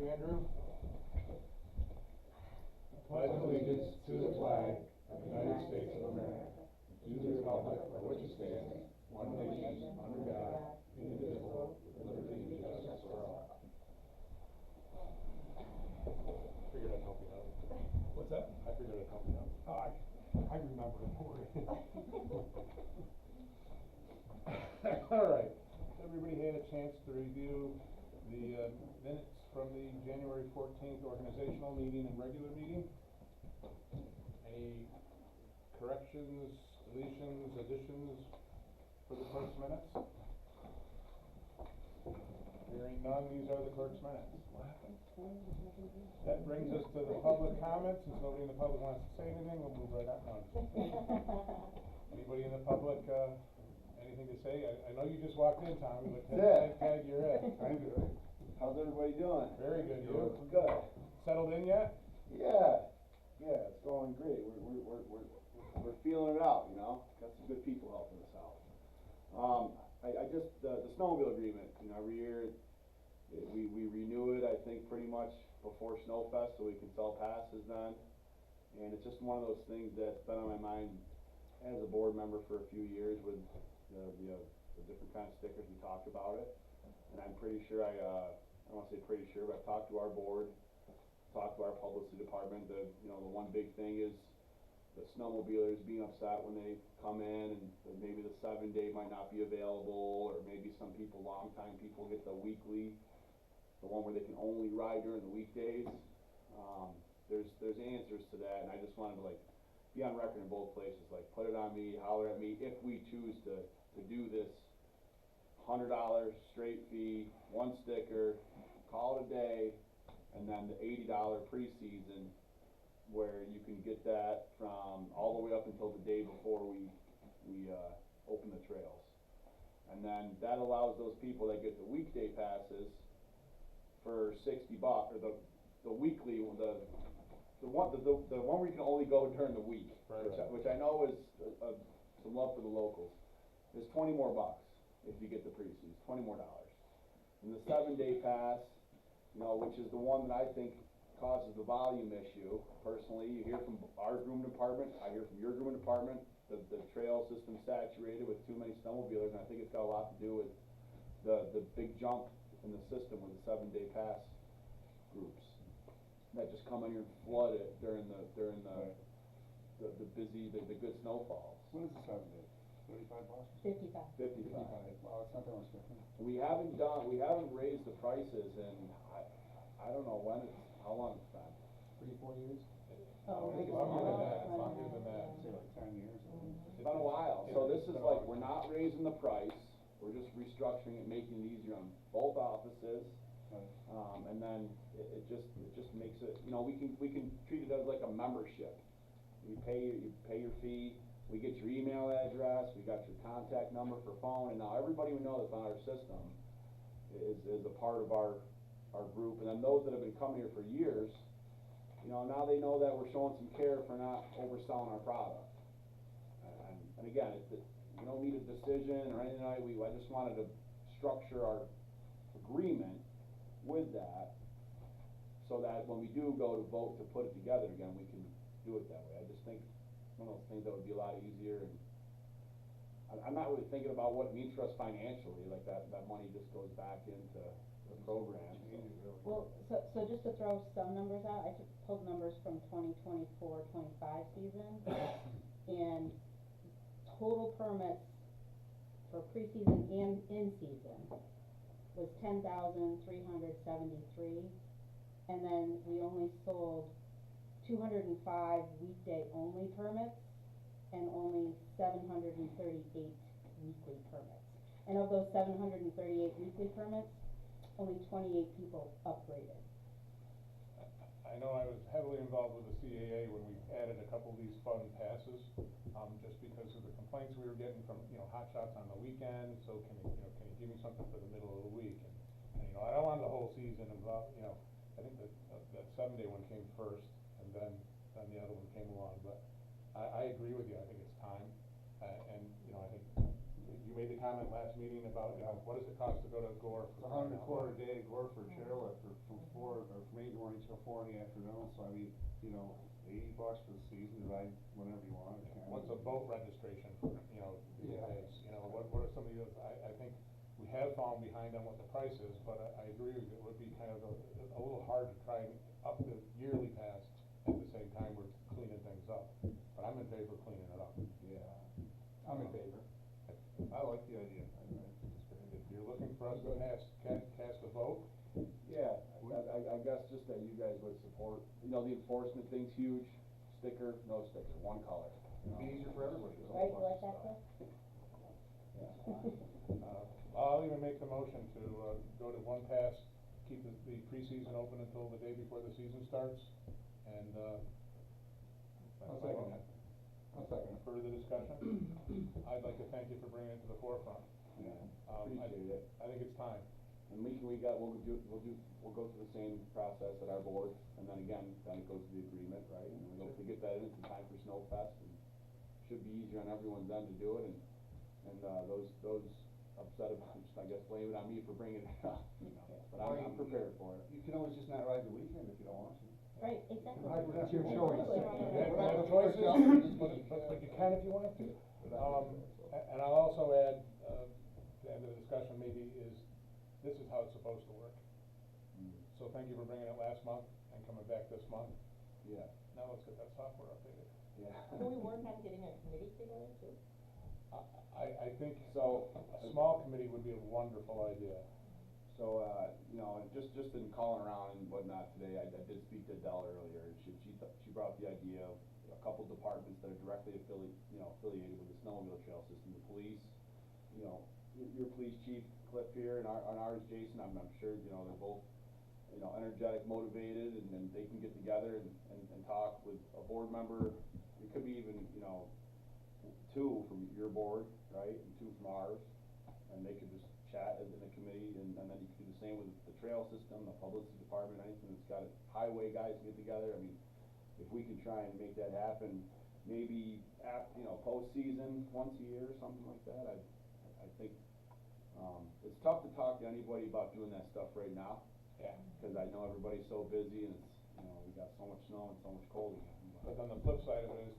you, Andrew. Pledge allegiance to the flag of the United States of America, to the republic for which it stands, one nation, under God, indivisible, with liberty and justice for all. Figured I'd help you out. What's that? I figured I'd help you out. Oh, I remember it for you. All right. Everybody had a chance to review the minutes from the January 14th organizational meeting and regular meeting. Any corrections, deletions, additions for the clerk's minutes? Hearing none, these are the clerk's minutes. That brings us to the public comments. Since nobody in the public wants to say anything, we'll move right on. Anybody in the public, anything to say? I know you just walked in, Tommy, but tag your head. I'm good. How's everybody doing? Very good, you? Good. Settled in yet? Yeah, it's going great. We're feeling it out, you know. Got some good people helping us out. I just the snowmobile agreement. You know, every year we renew it. I think pretty much before Snowfest, so we can sell passes then. And it's just one of those things that's been on my mind as a board member for a few years with the different kind of stickers. We talked about it, and I'm pretty sure I don't want to say pretty sure, but I've talked to our board, talked to our publicity department. The one big thing is the snowmobilers being upset when they come in, and maybe the 7-day might not be available, or maybe some people, long-time people, get the weekly, the one where they can only ride during the weekdays. There's answers to that, and I just wanted to be on record in both places, put it on me, holler at me if we choose to do this $100 straight fee, one sticker, call it a day, and then the $80 preseason, where you can get that from all the way up until the day before we open the trails. And then that allows those people that get the weekday passes for $60, or the weekly, the one where you can only go during the week, right. which I know is some love for the locals. There's $20 more if you get the pre-season, $20 more. And the 7-day pass, which is the one that I think causes the volume issue. Personally, you hear from our grooming department, I hear from your grooming department, the trail system saturated with too many snowmobilers, and I think it's got a lot to do with the big jump in the system with the 7-day pass groups that just come in here and flood it during the busy, the good snowfalls. What is the 7-day? 35 bucks? 55. 55. Well, it's not that much different. We haven't raised the prices, and I don't know how long it's been. 3-4 years? Oh, I think it's longer than that. It's longer than that. Say like 10 years. It's been a while. So this is we're not raising the price. We're just restructuring it, making it easier on both offices. Right. And then it just makes it, we can treat it as like a membership. You pay your fee, we get your email address, we got your contact number for phone, and now everybody we know that's on our system is a part of our group. And then those that have been coming here for years, now they know that we're showing some care for not overselling our product. And again, we don't need a decision or anything like that. I just wanted to structure our agreement with that, so that when we do go to vote to put it together again, we can do it that way. I just think one of those things that would be a lot easier, and I'm not really thinking about what it means for us financially, like that money just goes back into the program. Well, so just to throw some numbers out, I pulled numbers from 2024-25 season, and total permits for preseason and in season was 10,373, and then we only sold 205 weekday only permits and only 738 weekly permits. And of those 738 weekly permits, only 28 people upgraded. I know I was heavily involved with the CAA when we added a couple of these fun passes, just because of the complaints we were getting from, hot shots on the weekend. So can you give me something for the middle of the week? And I don't want the whole season of, I think that 7-day one came first, and then the other one came along. But I agree with you. I think it's time, and I think you made the comment last meeting about what does it cost to go to Gore? It's $100 a day Gore for chairlift from 4 or 8 in the morning till 4 in the afternoon, so I mean, you know, $80 for the season, divide whenever you want, or can. What's a boat registration for, you know, these Yeah. days, you know, what are some of the, I think we have fallen behind on what the price is, but I agree with you, it would be kind of a little hard to try and up the yearly pass at the same time we're cleaning things up, but I'm in favor of cleaning it up. Yeah, I'm in favor. I like the idea, I think it's very good. You're looking for us to cast a vote? Yeah, I guess just that you guys would support, you know, the enforcement thing's huge, sticker, no sticker, one color. you know. Be easier for everybody. There's a Right, whole you like bunch that, of Cliff? stuff. I'll even make the motion to, go to one pass, keep the preseason open until the day before the season starts, and, I'll second that. I'll second it. further discussion. I'd like to thank you for bringing it to the forefront. Yeah, I appreciate it. I think it's time. And we'll go through the same process at our board, and then again, then it goes to the agreement, right? And we hopefully get that in time for Snowfest, and should be easier on everyone's end to do it, and those upset about it, just, I guess, blame it on me for bringing it up, you know, but I'm prepared for it. You can always just not ride the weekend if you don't want to. Right, exactly. That's your choice. You Absolutely. have choices, but you can if you want to. And I'll also add, the end of the discussion maybe is, this is how it's supposed to work. So thank you for bringing it last month and coming back this month. Yeah, Now let's get that software updated. yeah. Can we work on getting a committee together too? I think So, a small committee would be a wonderful idea. So, you know, and just in calling around and whatnot today, I did speak to Adele earlier, and she brought up the idea of a couple departments that are directly affiliated with the snowmobile trail system, the police, you know, your police chief, Cliff here, and ours, Jason, I'm sure, you know, they're both, you know, energetic, motivated, and then they can get together and talk with a board member. It could be even, you know, 2 from your board, right, and 2 from ours, and they could just chat as in a committee, and then you could do the same with the trail system, the publicity department, anything that's got highway guys get together. I mean, if we can try and make that happen, maybe you know, postseason, once a year or something like that, I think, it's tough to talk to anybody about doing that stuff right now, Yeah. cause I know everybody's so busy, and it's, you know, we got so much snow and so much cold again. But then the flip side of it is,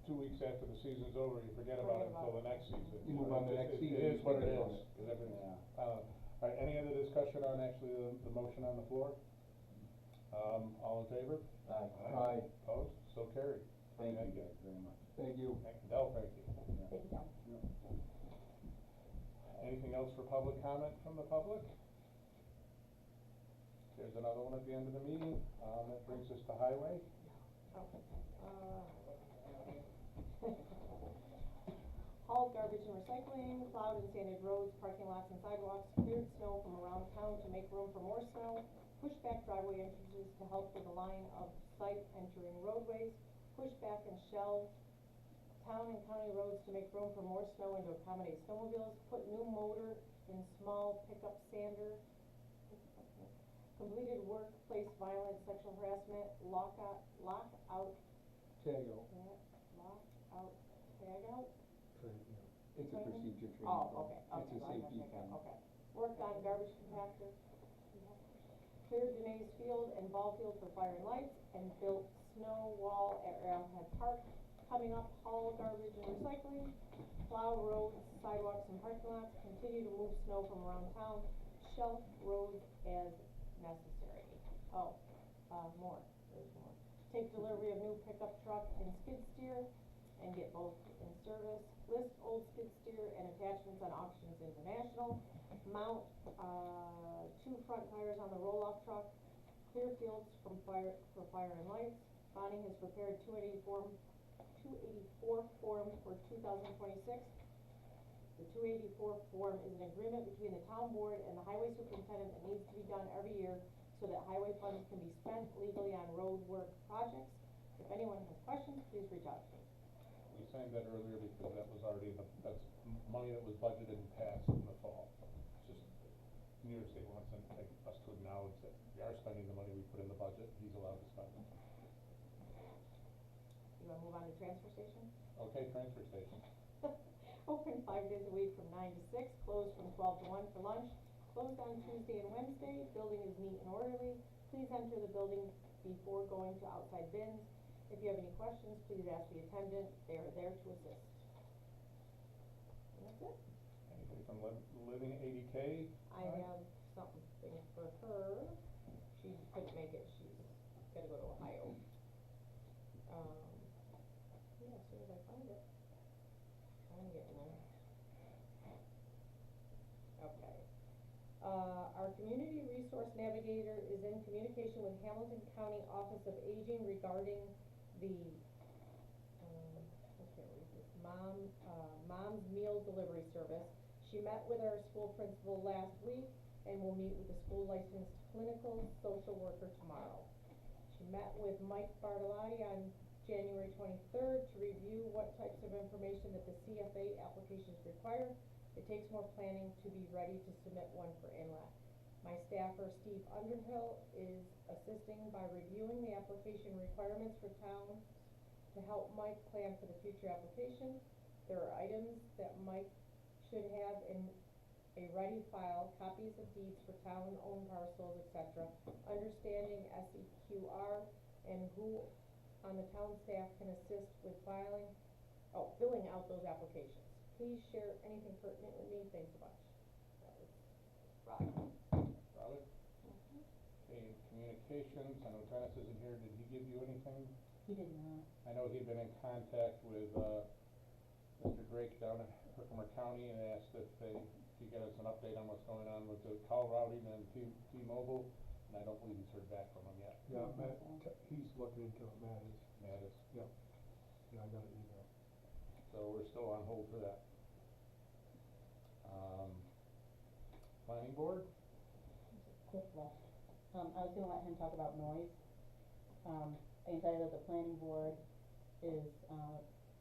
2 weeks after the season's over, you forget about it until the next season. You move on to the next season, It is what it you is, forget about it. 'cause everything, Yeah. Alright, any other discussion on actually the motion on the floor? All in favor? Aye. Opposed? So carried. Thank you guys very much. Thank you. Del, thank you. Thank you. Anything else for public comment from the public? There's another one at the end of the meeting, that brings us to highway. Okay. Hauled garbage and recycling, plowed and sanded roads, parking lots and sidewalks, cleared snow from around town to make room for more snow, pushed back driveway entrances to help with the line of sight entering roadways, pushed back and shelved town and county roads to make room for more snow and to accommodate snowmobiles, put new motor in small pickup sander, completed workplace violence, sexual harassment, lockout, Tag out. tagout? It's a Training? procedure training. Oh, program. okay, It's a safety okay, thing. okay. Worked on garbage compactor, cleared Danae's field and ball field for fire and lights, and built snow wall at Arrowhead Park. Coming up, haul garbage and recycling, plow roads, sidewalks and parking lots, continue to move snow from around town, shelf roads as necessary. More, there's more. Take delivery of new pickup truck and skid steer, and get both in service. List old skid steer and attachments on Auctions International. Mount, 2 front tires on the roll-off truck. Clear fields for fire and lights. Bonnie has prepared 284 form for 2026. The 284 form is an agreement between the town board and the highway superintendent that needs to be done every year so that highway funds can be spent legally on road work projects. If anyone has questions, please reach out to me. We signed that earlier because that was already, that's money that was budgeted and passed in the fall. It's just, New York State wants us to acknowledge that we are spending the money we put in the budget, he's allowed to spend it. You wanna move on to transfer station? Okay, transfer station. Open 5 days a week from 9 to 6, closed from 12 to 1 for lunch, closed on Tuesday and Wednesday, building is neat and orderly, Please enter the building before going to outside bins. If you have any questions, please ask the attendant, they are there to assist. And that's it. Anybody from Living 80K? I have something for her. She couldn't make it, she's gotta go to Ohio. Yeah, as soon as I find it. I'm getting there. Okay. Our community resource navigator is in communication with Hamilton County Office of Aging regarding the, I can't read this, Mom's Meal Delivery Service. She met with our school principal last week and will meet with the school licensed clinical social worker tomorrow. She met with Mike Bartolotti on January 23rd to review what types of information that the CFA applications require. It takes more planning to be ready to submit one for Inlet. My staffer, Steve Underhill, is assisting by reviewing the application requirements for towns to help Mike plan for the future application. There are items that Mike should have in a ready file, copies of deeds for town-owned parcels, etc., understanding SEQR, and who on the town staff can assist with filling out those applications. Please share anything pertinent with me. Thanks a bunch. That was Rob. Robert? Okay, communications, I know Dennis isn't here, did he give you anything? He did not. I know he'd been in contact with, Mr. Drake down in Herkimer County and asked if he get us an update on what's going on with the call routing and T-Mobile, and I don't believe he's heard back from him yet. Yeah, Matt, he's looking into it, Matt is, Matt is, yeah, I got an email. so we're still on hold for that. Planning board? Cliff left. I was gonna let him talk about noise. I can tell you that the planning board is,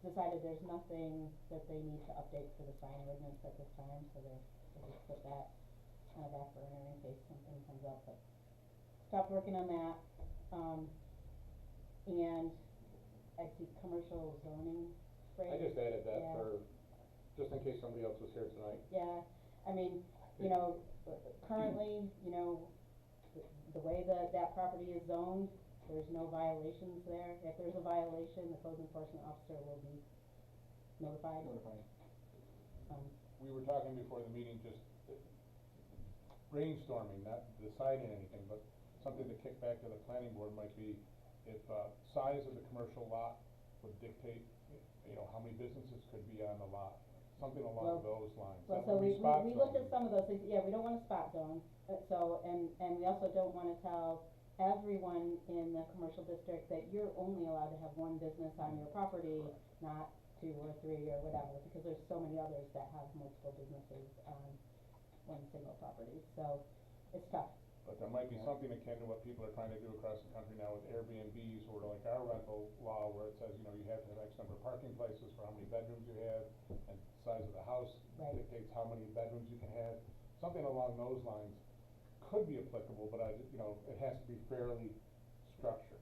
decided there's nothing that they need to update for the sign ordinance at this time, so they just put that on a back burner in case something comes up, but stopped working on that. And I see commercial zoning I phrase. just added that Yeah. for, just in case somebody else was here tonight. Yeah, I mean, you know, currently, you know, the way that property is zoned, there's no violations there. If there's a violation, the code enforcement officer will be notified. We were talking before the meeting, just brainstorming, not deciding anything, but something to kick back to the planning board might be if, size of the commercial lot would dictate, you know, how many businesses could be on the lot, something along those lines. Well, That so would be spot we looked zoning. at some of those things, yeah, we don't wanna spot zone, and we also don't wanna tell everyone in the commercial district that you're only allowed to have one business on your property, not two or three or whatever, because there's so many others that have multiple businesses on one single property, so it's tough. But there might be something akin to what people are trying to do across the country now with Airbnbs, or like our rental law, where it says, you know, you have to have X number of parking places for how many bedrooms you have, and size of the house Right. dictates how many bedrooms you can have. Something along those lines could be applicable, but you know, it has to be fairly structured.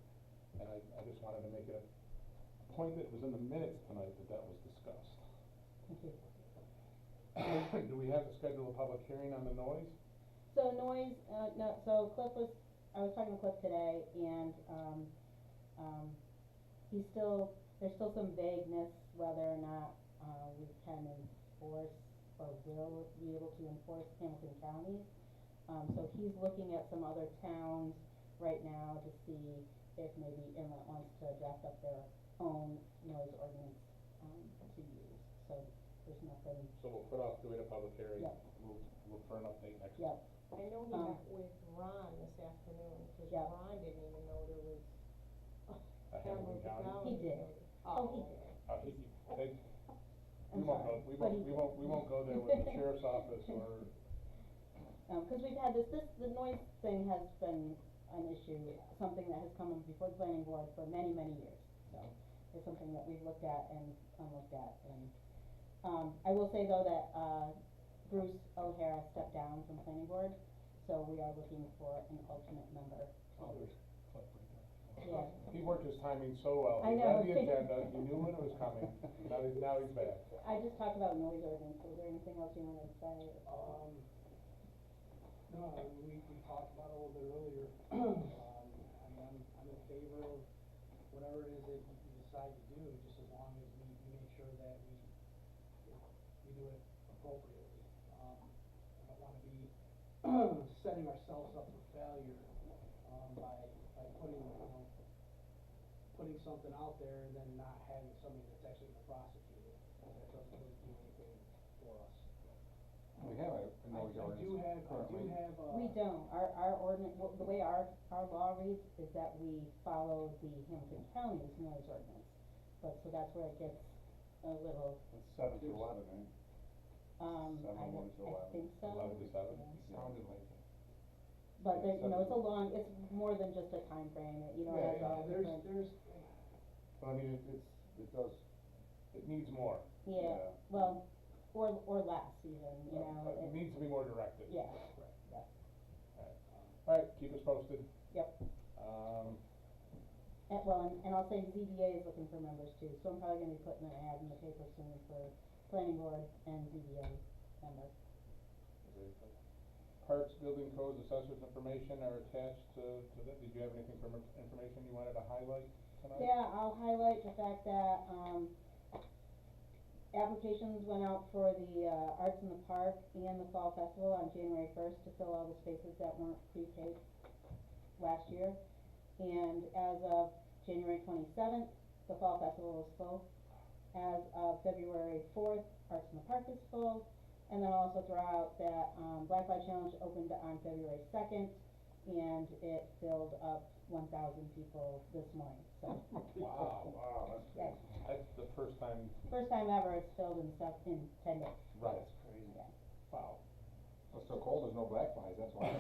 And I just wanted to make it a point that it was in the minutes tonight that was discussed. Thank you. Do we have to schedule a public hearing on the noise? So noise, no, so I was talking to Cliff today, and, there's still some vagueness whether or not, we can enforce or will be able to enforce Hamilton County. So he's looking at some other towns right now to see if maybe Inlet wants to draft up their own noise ordinance, to use, so there's nothing. So we'll put off doing a public hearing. Yep. We'll look for an update next week. Yep. I know he met with Ron this afternoon, cause Yeah. Ron didn't even know there was A Hamilton County? He did. Oh, he okay. We won't go, we won't go there with the sheriff's office or. Cause we've had the noise thing has been an issue, something that has come before the planning board for many, many years. So it's something that we've looked at and unlooked at, and, I will say though that, Bruce O'Hara stepped down from planning board, so we are looking for an alternate member. Oh, there's Cliff right there. Yeah. He worked his timing so well. I He know. read the agenda, he knew when it was coming, now he's back. I just talked about noise ordinance, was there anything else you wanted to say? No, No, I mean, we talked about it a little bit earlier. I mean, I'm in favor of whatever it is that you decide to do, just as long as we make sure that we do it appropriately. I don't wanna be setting ourselves up for failure, by putting, putting something out there and then not having somebody that's actually gonna prosecute it. That doesn't really do anything for us. We have a noise I do ordinance currently. have, We don't, our ordinance, the way our law reads is that we follow the Hamilton County's noise ordinance. But, so that's where it gets a little, It's 7 to 11, right? I 1 to 11. think so. 11 to 7? Yeah. Sounded like it. But there, Yeah, it's a long, it's more than just a time frame. It, it has all different. But I mean, it does, It needs more. Yeah, yeah. well, or less even, But it needs to be more directed. yeah, Alright, keep us posted. yep. And I'll say ZBA is looking for members too, so I'm probably gonna be putting an ad in the paper soon for planning board and ZBA members. Very good. Parks, building codes, assessors information are attached to that. Did you have anything from information you wanted to highlight tonight? Yeah, I'll highlight the fact that, applications went out for the, Arts in the Park and the Fall Festival on January 1st to fill all the spaces that weren't pre-K last year. And as of January 27th, the Fall Festival was full. As of February 4th, Arts in the Park is full. And then I'll also throw out that, Black Light Challenge opened on February 2nd, and it filled up 1,000 people this morning, so. Wow, that's Yeah. crazy. That's the first time. First time ever it's filled in 10 days. Right. That's crazy. Yeah. Wow. Well, it's so cold, there's no black flies, that's why.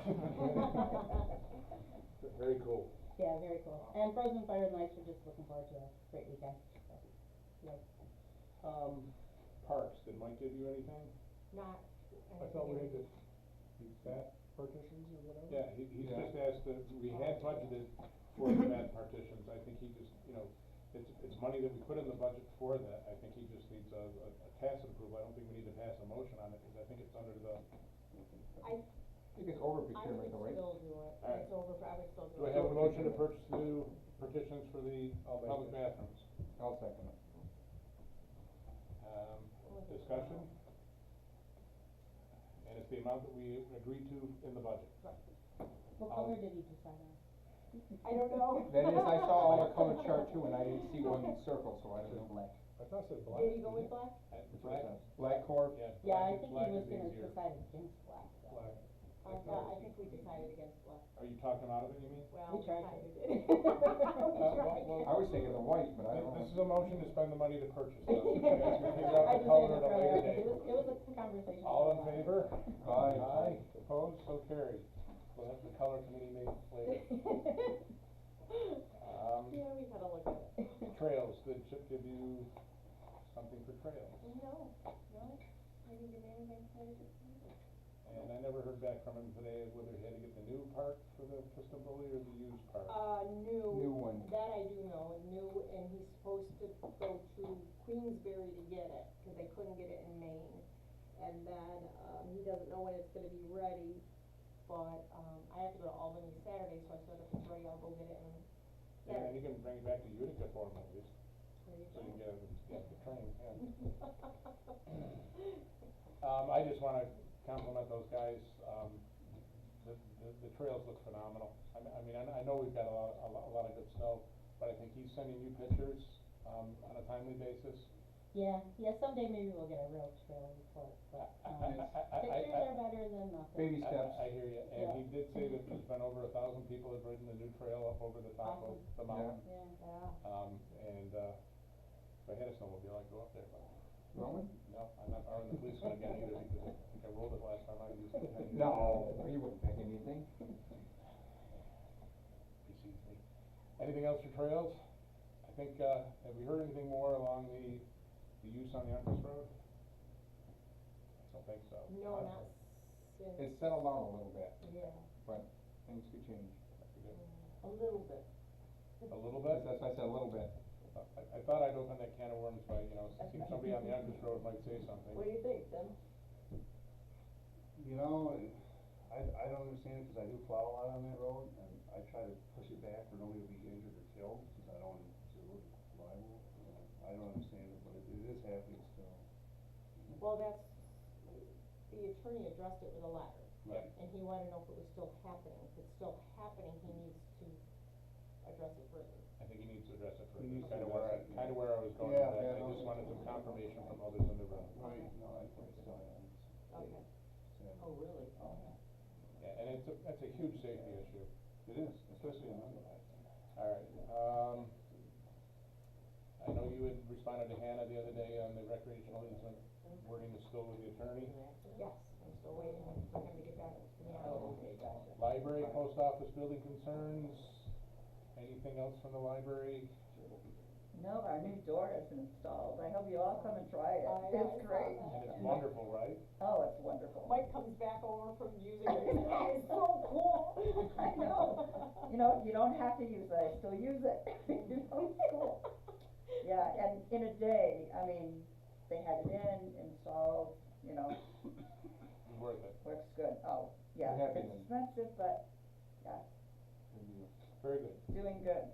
Very cool. Yeah, very cool. And Frozen Fire and Lights, we're just looking forward to a great weekend, so, yeah. Parks, did Mike give you anything? Not. I thought we had the bat partitions or whatever. Yeah, he's Yeah. just asked that, we had budgeted for the mat partitions. I think he just, it's money that we put in the budget for that. I think he just needs a tacit approval. I don't think we need to pass a motion on it, cause I think it's under the, I think it's over I procurement though, would right? still do it. Alright. It's over, I would still do do I it. have a motion to purchase new partitions for the I'll make public it. bathrooms? I'll second it. Discussion? And it's the amount that we agreed to in the budget. What color did he decide on? I don't know. That is, I saw all the color chart too, and I didn't see one circle, so I don't know. I thought it said black. Did he go with black? That's what it says. Black core, Yeah, Yeah, I black think is he was easier. gonna decide against black, so. Black. I think we decided against black. Are you talking out of it, you mean? Well, We tried kinda to. did. well, I was thinking the white, but I don't know. This is a motion to spend the money to purchase those. You guys can figure out I the just color did at a it later earlier, date. it was a conversation. All in favor? Aye. Aye, opposed, so carried. We'll have the color committee meeting later. Yeah, we gotta look at it. Trails, did Chip give you something for trails? No, he didn't give me anything for it. And I never heard back from him today whether he had to get the new part for the Crystal Bully or the used part. New. New one. That I do know, new, and he's supposed to go to Queensbury to get it, cause they couldn't get it in Maine. And then, he doesn't know when it's gonna be ready, but, I have to go to Albany Saturday, so I said if it's ready, I'll go get it and. Yeah, and you can bring it back to Utica for him at least, There you so go. you can get the train, yeah. I just wanna compliment those guys, the trails look phenomenal. I mean, I know we've got a lot of good snow, but I think he's sending you pictures, on a timely basis. Yeah, someday maybe we'll get a real trail report, but, pictures are better than nothing. Baby steps. I hear you, and he did say that there's been over 1,000 people have ridden the new trail up over the top of the mountain. Yeah. And, if I had a snowmobile, I'd go up there, but, Roman? no, I'm not borrowing the police one again either, because I think I rolled it last time I used it. No, you wouldn't pick anything. Precedes me. Anything else for trails? I think, have we heard anything more along the use on the Empress Road? I don't think so. No, not since. It's settled down a little bit, Yeah, but things could change. a little bit. A little bit? That's why I said a little bit. I thought I'd open that can of worms by, seeing somebody on the Empress Road might say something. What do you think, Tim? You know, I don't understand it, cause I do plow a lot on that road, and I try to push it back for nobody to be injured or killed, cause I don't want to look liable, I don't understand it, but it is happening still. Well, that's, the attorney addressed it with a letter. Right. And he wanted to know if it was still happening. If it's still happening, he needs to address it further. I think he needs to address it He further, needs to kinda address it, where I was going Yeah, with that, yeah, I no, just it's- wanted some confirmation from others in the room. Right, no, I think it's still happening. Okay. Sad. Oh, really? Okay. Yeah, and that's a huge safety issue. It is, especially on Monday. Alright, I know you had responded to Hannah the other day on the recreational easement, wording is still with the attorney. Yes, I'm still waiting for him to get back to me on it. Oh, okay, gotcha. Library, post office, building concerns, anything else from the library? No, our new door is installed. I hope you all come and try it. I It's saw great. that. And it's wonderful, right? Oh, it's wonderful. Mike comes back over from using it, it's so cool. I know. You know, you don't have to use it, I still use it. You know, it's cool. Yeah, and in a day, I mean, they had it in, installed, you know, It's worth it. works good. Oh, yeah, You're happy it's then? expensive, but, yeah, Very good. doing good.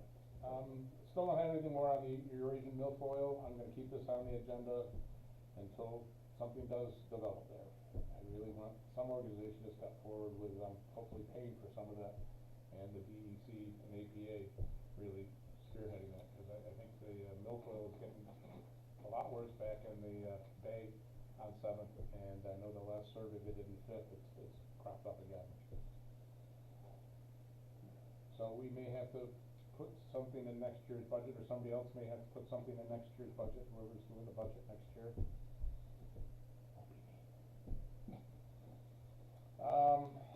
Still don't have anything more on the Eurasian milfoil. I'm gonna keep this on the agenda until something does develop there. I really want, some organization to step forward with, hopefully paying for some of that, and the DEC and APA really spearheading that, cause I think the milfoil is getting a lot worse back in the, bay on Seventh, and I know the last survey they did in Fifth, it's cropped up again. So we may have to put something in next year's budget, or somebody else may have to put something in next year's budget, whoever's doing the budget next year.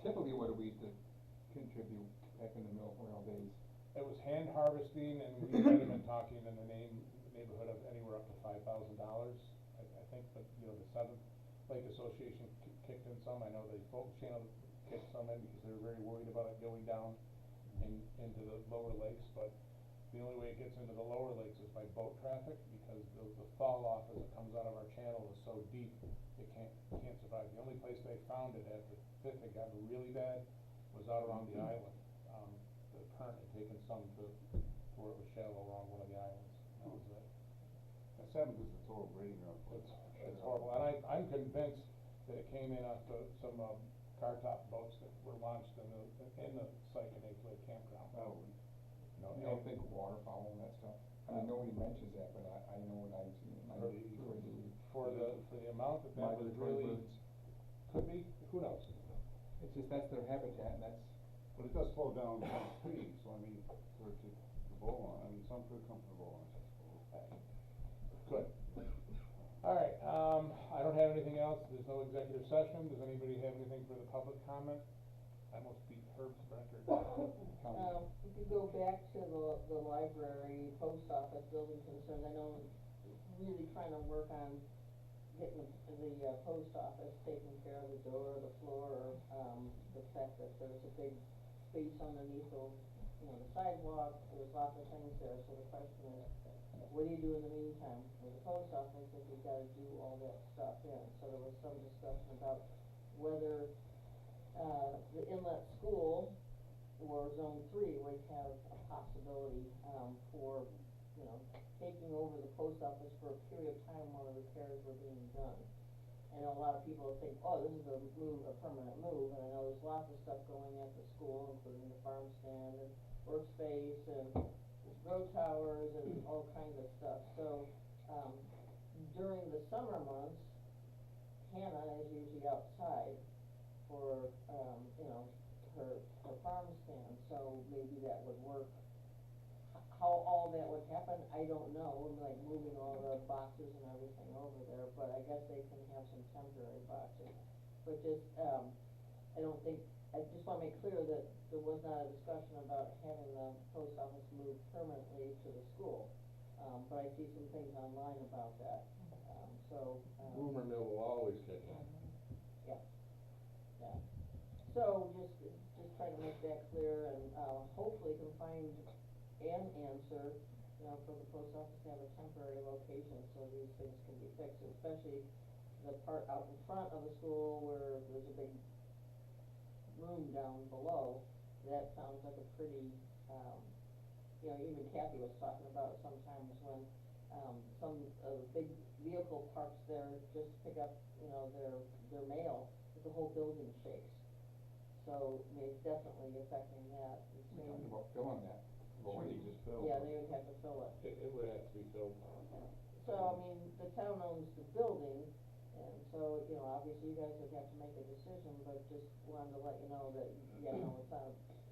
Typically, what do we used to contribute back in the milfoil days? It was hand harvesting, and we might have been talking in the neighborhood of anywhere up to $5,000. I think, but, you know, the Seventh Lake Association kicked in some, I know the Folk Channel kicked some in because they were very worried about it going down into the lower lakes, but the only way it gets into the lower lakes is by boat traffic, because the fall off as it comes out of our channel is so deep, it can't survive. The only place they found it after Fifth had gotten really bad was out around the island. The current had taken some to where it was shallow along one of the islands, and that was it. The Seventh is a total breeding ground for it. It's horrible, and I'm convinced that it came in off some, car top boats that were launched in the Syke and Eighth Lake campground. Probably. You know, You don't think waterfowl and that stuff? I mean, nobody mentions that, but I know what I've seen. for the amount that was Migratory really, birds. could be, who knows? It's just, that's their habitat, and that's, But it does slow down some speed, so I mean, for it to, the bow line, I mean, some could come to the bow line, I suppose. Good. Alright, I don't have anything else, there's no executive session, does anybody have anything for the public comment? I almost beat Herb's record. We could go back to the library, post office, building concerns, I know really trying to work on getting the post office, taking care of the door, the floor, the fact that there's a big space underneath the, you know, the sidewalk, there's lots of things there, so the question is, what do you do in the meantime with the post office if you've gotta do all that stuff in? So there was some discussion about whether, the Inlet School or Zone 3 would have a possibility, for, you know, taking over the post office for a period of time while the repairs were being done. I know a lot of people think, oh, this is a permanent move, and I know there's lots of stuff going at the school, including the farm stand and workspace and grow towers and all kinds of stuff. So, during the summer months, Hannah is usually outside for, you know, her farm stand, so maybe that would work. How all that would happen, I don't know, like moving all the boxes and everything over there, but I guess they can have some temporary boxes. But just, I don't think, I just wanna make clear that there was not a discussion about having the post office moved permanently to the school. But I see some things online about that, so. Rumor mill will always kick in. Yeah, yeah. So just trying to make that clear and, hopefully can find an answer, you know, for the post office to have a temporary location so these things can be fixed, especially the part out in front of the school where there's a big room down below, that sounds like a pretty, you know, even Kathy was talking about sometimes when, some of the big vehicle parks there just pick up, you know, their mail, that the whole building shakes. So, I mean, it's definitely affecting that. We're talking about filling that, or you just fill. Yeah, they would have to fill it. It would have to be filled. So, I mean, the town owns the building, and so, you know, obviously you guys would have to make a decision, but just wanted to let you know that, yeah, no, it's not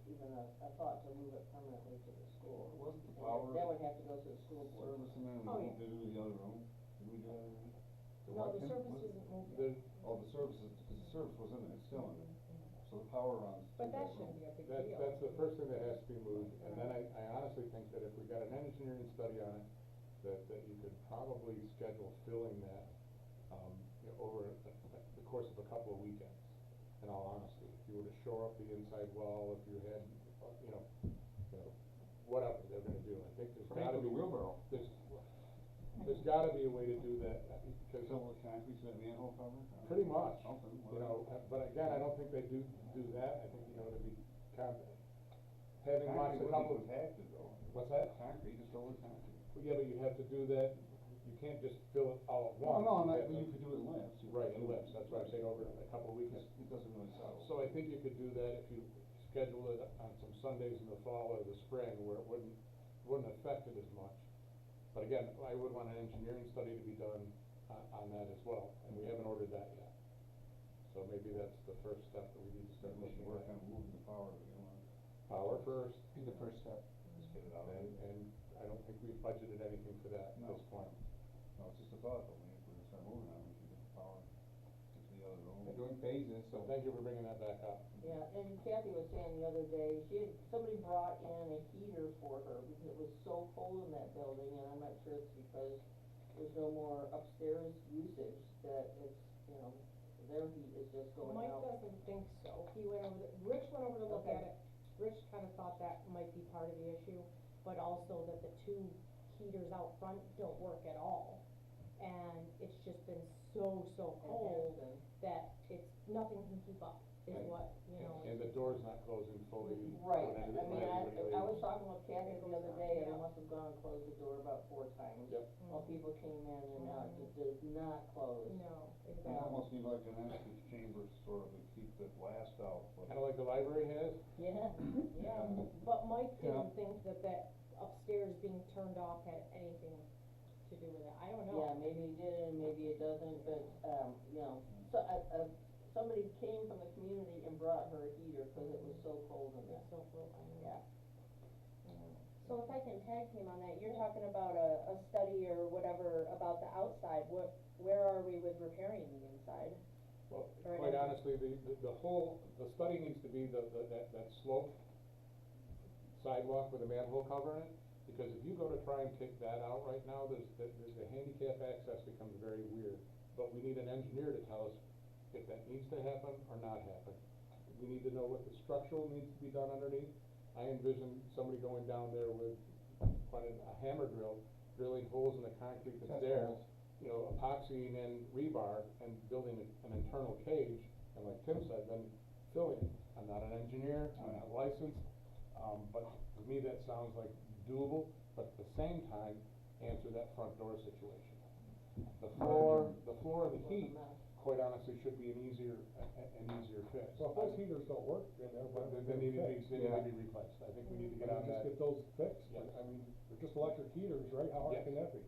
even a thought to move it permanently to the school. Wasn't the And power that would have to go to the school board. service in there, Oh, we yeah. did it in the other room? Did we do that already? No, the service isn't moved yet. Oh, the service is, because the service was in there, it's still in there. So the power runs to But that room. shouldn't be a big That's, deal. that's the first thing that has to be moved, and then I honestly think that if we got an engineering study on it, that you could probably schedule filling that, you know, over the course of a couple of weekends, in all honesty. If you were to shore up the inside wall, if you had, you know, whatever they're gonna do, I think there's gotta be. Crank with a wheelbarrow. There's gotta be a way to do that, because. Fill with concrete, so that manhole cover? Pretty much, Something, you know, but again, I don't think they do that, I think, you know, to be having lots of couple. Concrete wouldn't impact it though. What's that? Concrete, just over concrete. Well, yeah, but you have to do that, you can't just fill it all at Well, once. no, I'm not, have to- you could do it in lifts. Right, in lifts, that's what I'm saying, over a couple of weeks. It doesn't really settle. So I think you could do that if you schedule it on some Sundays in the fall or the spring, where it wouldn't affect it as much. But again, I would want an engineering study to be done on that as well, and we haven't ordered that yet. So maybe that's the first step that we need to start We should looking work at. on moving the power to begin with. Power first, Be the first step. Just get it out. and I don't think we've budgeted anything for that at No. this point. No, it's just a thought, though, if we're gonna start moving on, we should get the power into the other room. They're doing phases, So so. thank you for bringing that back up. Yeah, and Kathy was saying the other day, somebody brought in a heater for her because it was so cold in that building, and I'm not sure it's because there's no more upstairs usage, that it's, you know, their heat is just going Mike out. doesn't think so. Rich went over to look Okay. at it. Rich kinda thought that might be part of the issue, but also that the two heaters out front don't work at all. And it's just been so It has cold been. that nothing can keep up, is And- what, you know. And the door's not closing fully. Right, when I every- when mean, everybody I was leaves. talking with Kathy It the goes other on, day, and I yeah. must have gone and closed the door about 4 times. Yep. While people came in and out, it does not close. No, You exactly. almost need like an escape chamber sort of to keep the blast out, but. Kinda like the library has? Yeah. Yeah, but Mike Yeah. didn't think that upstairs being turned off had anything to do with it. I don't know. Yeah, maybe it did and maybe it doesn't, but, you know, so, somebody came from the community and brought her a heater, cause it was so cold in there. It's so cool, I know. Yeah. So if I can tag team on that, you're talking about a study or whatever about the outside, where are we with repairing the inside? Well, Or quite an- honestly, the study needs to be that slope sidewalk with a manhole cover in it, because if you go to try and take that out right now, the handicap access becomes very weird. But we need an engineer to tell us if that needs to happen or not happen. We need to know what the structural needs to be done underneath. I envision somebody going down there with quite a hammer drill, drilling holes in the concrete that's Test there, holes. you know, epoxying in rebar and building an internal cage, and like Tim said, then filling it. I'm not an engineer, I'm not licensed, but to me that sounds like doable, but at the same time, answer that front door situation. The floor and the heat, quite honestly, should be an easier fix. Well, if those heaters don't work, then They need to be replaced, I think we need to get on Just that. get those fixed, Yes. I mean, they're just electric heaters, right, how hard Yes. can that be?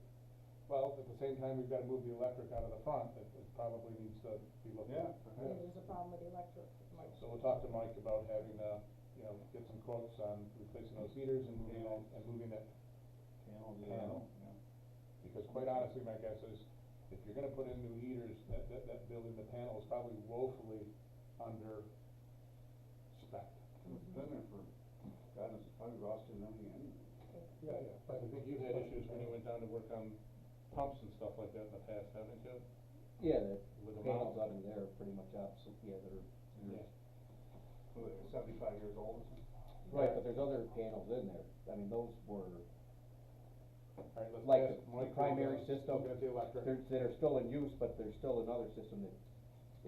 Well, at the same time, we've gotta move the electric out of the front, it probably needs to be looked at. Yeah, there's a problem with the electric, Mike. So we'll talk to Mike about having, you know, get some quotes on replacing those heaters and moving that Panel, panel. yeah. Because quite honestly, my guess is, if you're gonna put in new heaters, that building, the panel is probably woefully under spec. It's been there for, God, it's probably rusted and everything anyway. Yeah. I think you've had issues when you went down to work on pumps and stuff like that in the past, haven't you? Yeah, the With the panels valves. out in there are pretty much obsolete, yeah, they're, Yeah. What, they're 75 years old or something? right, but there's other panels in there, I mean, those were, Alright, let's like ask the Mike to, primary system, look at the electric. that are still in use, but there's still another system that,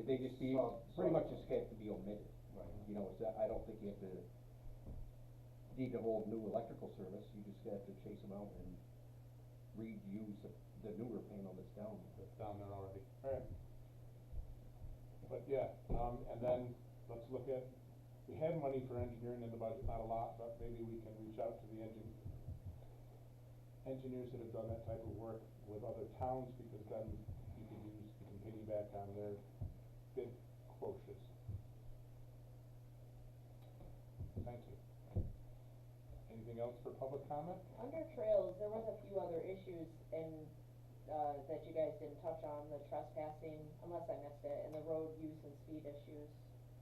they just be, So- pretty much just have to be omitted. Right. You know, it's that, I don't think you have to deed of old new electrical service, you just have to chase them out and reuse the newer panel that's down there. That's down there already. Alright. But yeah, and then let's look at, we have money for engineering in the budget, not a lot, but maybe we can reach out to the engineers that have done that type of work with other towns, because then you can piggyback on their bid quotas. Thank you. Anything else for public comment? Under trails, there was a few other issues that you guys didn't touch on, the trespassing, unless I missed it, and the road use and speed issues.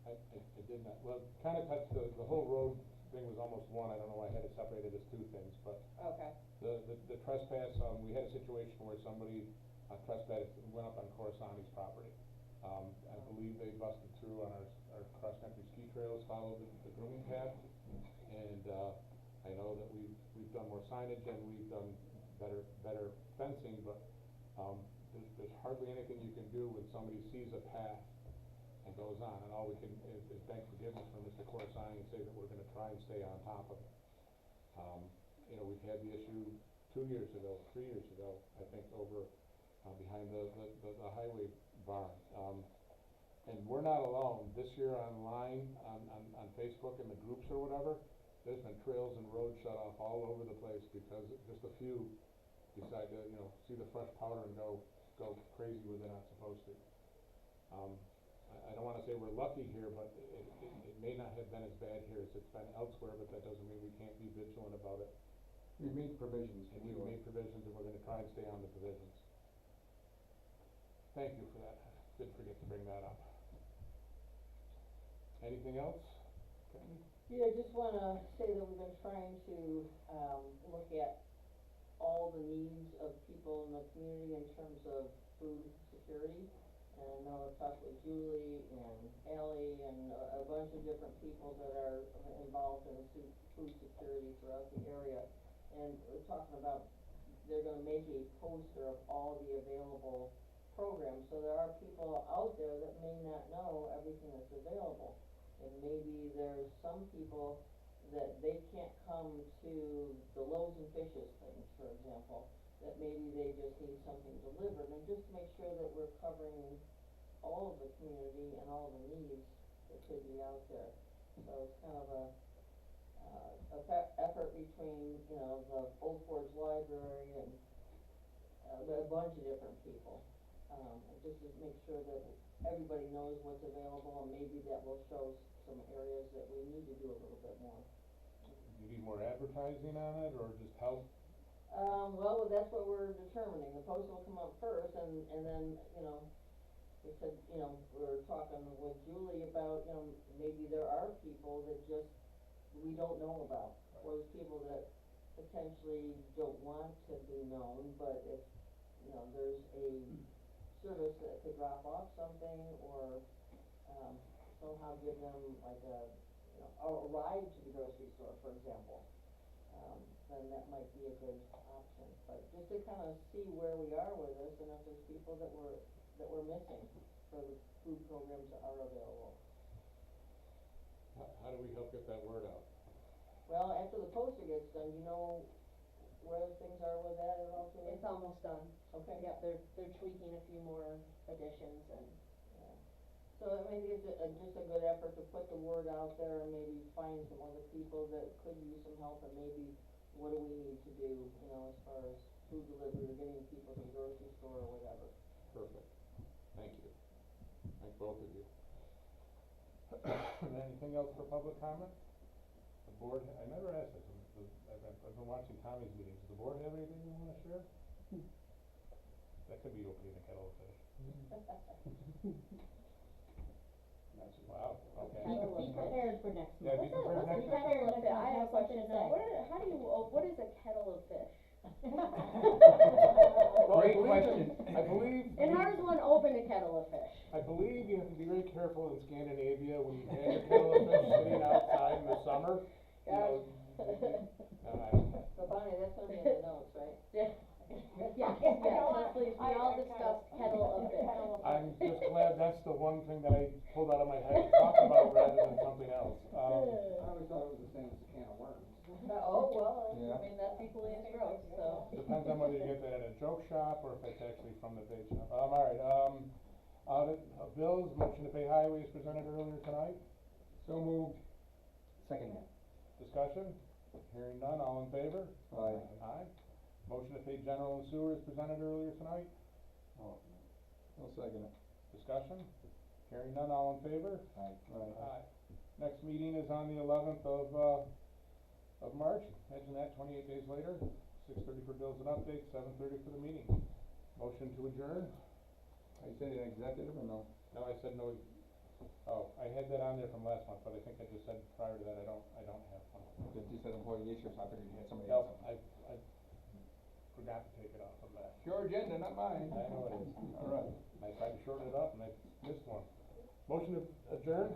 I did not, well, kinda touched the whole road thing was almost one, I don't know why I had it separated as two things, but Okay. the trespass, we had a situation where somebody trespassed and went up on Corsani's property. I believe they busted through on our cross-country ski trails, followed the grooming path, and, I know that we've done more signage and we've done better fencing, but, there's hardly anything you can do when somebody sees a path and goes on, and all we can is beg forgiveness from Mr. Corsani and say that we're gonna try and stay on top of it. You know, we've had the issue 3 years ago, I think, over, behind the highway barn. And we're not alone. This year online, on Facebook and the groups or whatever, there's been trails and roads shut off all over the place because just a few decide to, see the fresh powder and go crazy where they're not supposed to. I don't wanna say we're lucky here, but it may not have been as bad here as it's been elsewhere, but that doesn't mean we can't be vigilant about it. We made provisions. And we've made provisions, and we're gonna try and stay on the provisions. Thank you for that. Didn't forget to bring that up. Anything else? Kenny? Yeah, I just wanna say that we've been trying to, look at all the needs of people in the community in terms of food security. And I know I've talked with Julie and Ally and a bunch of different people that are involved in food security throughout the area. And we're talking about, they're gonna make a poster of all the available programs, so there are people out there that may not know everything that's available. And maybe there's some people that they can't come to the loaves and fishes things, for example, that maybe they just need something delivered, and just to make sure that we're covering all of the community and all the needs that could be out there. So it's kind of a effort between, the Old Forge Library and a bunch of different people. Just to make sure that everybody knows what's available, and maybe that will show some areas that we need to do a little bit more. You need more advertising on it, or just help? Well, that's what we're determining. The post will come up first, and then, we said, we're talking with Julie about, maybe there are people that just, we don't know about. Or there's people that potentially don't want to be known, but if, there's a service that could drop off something, or, somehow give them like a ride to the grocery store, for example, then that might be a good option. But just to kind of see where we are with this, and if there's people that we're missing for the food programs that are available. How do we help get that word out? Well, after the poster gets done, do you know where things are with that at all, Julie? It's almost done. Okay. Yeah, they're tweaking a few more additions and. So I mean, it's just a good effort to put the word out there, and maybe find some other people that could use some help, and maybe what do we need to do, as far as food delivery, or getting people to the grocery store or whatever. Perfect. Thank you. Thank both of you. Anything else for public comment? The board, I never asked this, I've been watching Tommy's meetings. Does the board have anything you wanna share? That could be opening a kettle of fish. Wow, okay. Be prepared for next month. Yeah, be prepared next You got time. it, I have a question now. What is a kettle of fish? Well, Great question. I believe. And how does one open a kettle of fish? I believe you have to be very careful in Scandinavia when you have a kettle of fish sitting outside in the summer, So Bonnie, that's gonna be in the notes, right? Yeah, please, we all discussed kettle of fish. I'm just glad that's the one thing that I pulled out of my head to talk about rather than Oh, well, Yeah. I mean, that's equally as gross, so. Depends on whether you get that at a joke shop or if it's actually from the bait shop. Alright, audit of bills, motion to pay highway is presented earlier tonight. So moved. Second. Discussion? Hearing none, all in favor? Aye. Aye. Motion to pay general and sewer is presented earlier tonight. Oh, I'll second it. Discussion? Hearing none, all in favor? Aye. Aye. Next meeting is on the 11th of March, imagine that, 28 days later, 6:30 for bills and updates, 7:30 for the meeting. Motion to adjourn? I said an executive or no? No, I said no, oh, I had that on there from last month, but I think I just said prior to that, I don't have one. Because you said employee issues, I figured you had somebody No, else. I forgot to take it off of that. Your agenda, not mine. I know it is. All right. I tried to shorten it up and I missed one. Motion to adjourn?